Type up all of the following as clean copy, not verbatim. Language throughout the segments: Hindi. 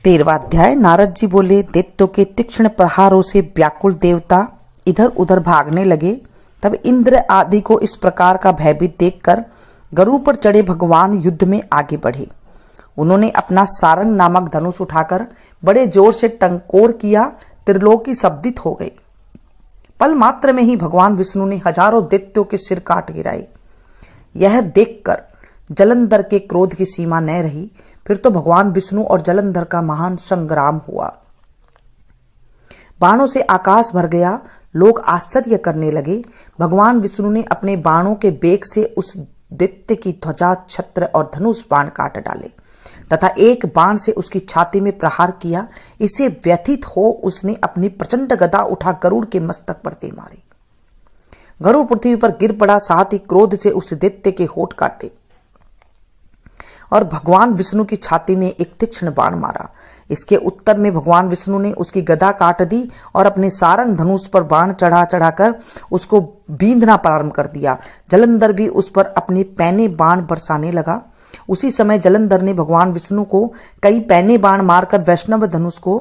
13वां अध्याय। नारद जी बोले, दैत्यों के तीक्ष्ण प्रहारों से व्याकुल देवता इधर उधर भागने लगे। तब इंद्र आदि को इस प्रकार का भयभीत देखकर गरुड़ पर चढ़े भगवान युद्ध में आगे बढ़े। उन्होंने अपना सारंग नामक धनुष उठाकर बड़े जोर से टंकोर किया। त्रिलोकी शब्दित हो गई। पल मात्र में ही भगवान विष्णु ने हजारों दैत्यों के सिर काट गिराए। यह देखकर जलंधर के क्रोध की सीमा न रही। फिर तो भगवान विष्णु और जलंधर का महान संग्राम हुआ। बाणों से आकाश भर गया। लोग आश्चर्य करने लगे। भगवान विष्णु ने अपने बाणों के वेग से उस दैत्य की ध्वजा, छत्र और धनुष बाण काट डाले तथा एक बाण से उसकी छाती में प्रहार किया। इसे व्यथित हो उसने अपनी प्रचंड गदा उठा गरुड़ के मस्तक पर दे मारी। गरुड़ पृथ्वी पर गिर पड़ा, साथ ही क्रोध से उस दैत्य के होठ काटे और भगवान विष्णु की छाती में एक तीक्ष्ण बाण मारा। इसके उत्तर में भगवान विष्णु ने उसकी गदा काट दी और अपने सारंग धनुष पर बाण चढ़ा चढ़ाकर उसको बींधना प्रारंभ कर दिया। जलंधर भी उस पर अपने पैने बाण बरसाने लगा। उसी समय जलंधर ने भगवान विष्णु को कई पैने बाण मारकर वैष्णव धनुष को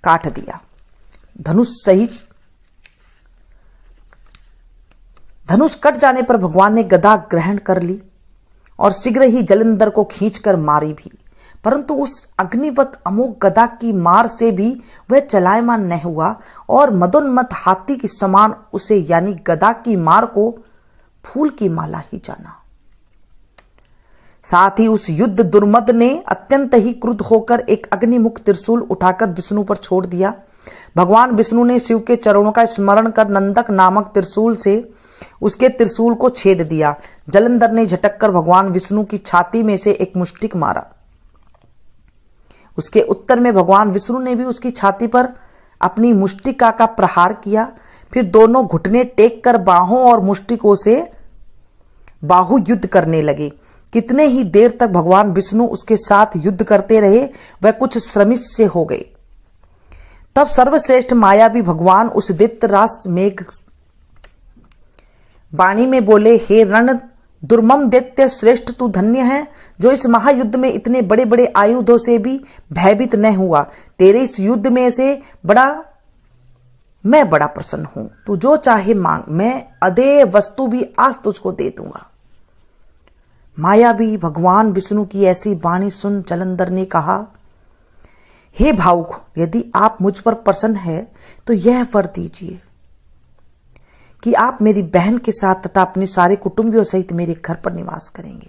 काट दिया। धनुष कट जाने पर भगवान ने गदा ग्रहण कर ली और शीघ्र ही जलंधर को खींचकर मारी भी, परंतु उस अग्निवत अमोघ गदा की मार से भी वह चलायमान न हुआ और मदोन्मत्त हाथी के समान उसे यानी गदा की मार को फूल की माला ही जाना। साथ ही उस युद्ध दुर्मद ने अत्यंत ही क्रुद्ध होकर एक अग्निमुख त्रिशूल उठाकर विष्णु पर छोड़ दिया। भगवान विष्णु ने शिव के चरणों का स्मरण कर नंदक नामक त्रिशूल से उसके त्रिशूल को छेद दिया। जलंधर ने झटककर भगवान विष्णु की छाती में से एक मुष्टिक मारा। उसके उत्तर में भगवान विष्णु ने भी उसकी छाती पर अपनी मुष्टिका का प्रहार किया। फिर दोनों घुटने टेक कर बाहों और मुष्टिकों से बाहु युद्ध करने लगे। कितने ही देर तक भगवान विष्णु उसके साथ युद्ध करते रहे। वह कुछ श्रमित से हो गए। तब सर्वश्रेष्ठ माया भी भगवान उस दैत्यराज मेघ वाणी में बोले, हे रण दुर्मम दैत्य श्रेष्ठ, तू धन्य है जो इस महायुद्ध में इतने बड़े बड़े आयुधों से भी भयभीत न हुआ। तेरे इस युद्ध में से मैं बड़ा प्रसन्न हूं। तू जो चाहे मांग, मैं अदेय वस्तु भी आज तुझको दे दूंगा। माया भी भगवान विष्णु की ऐसी वाणी सुन जलंधर ने कहा, हे भावुक, यदि आप मुझ पर प्रसन्न है तो यह वर दीजिए कि आप मेरी बहन के साथ तथा अपने सारे कुटुंबियों सहित मेरे घर पर निवास करेंगे।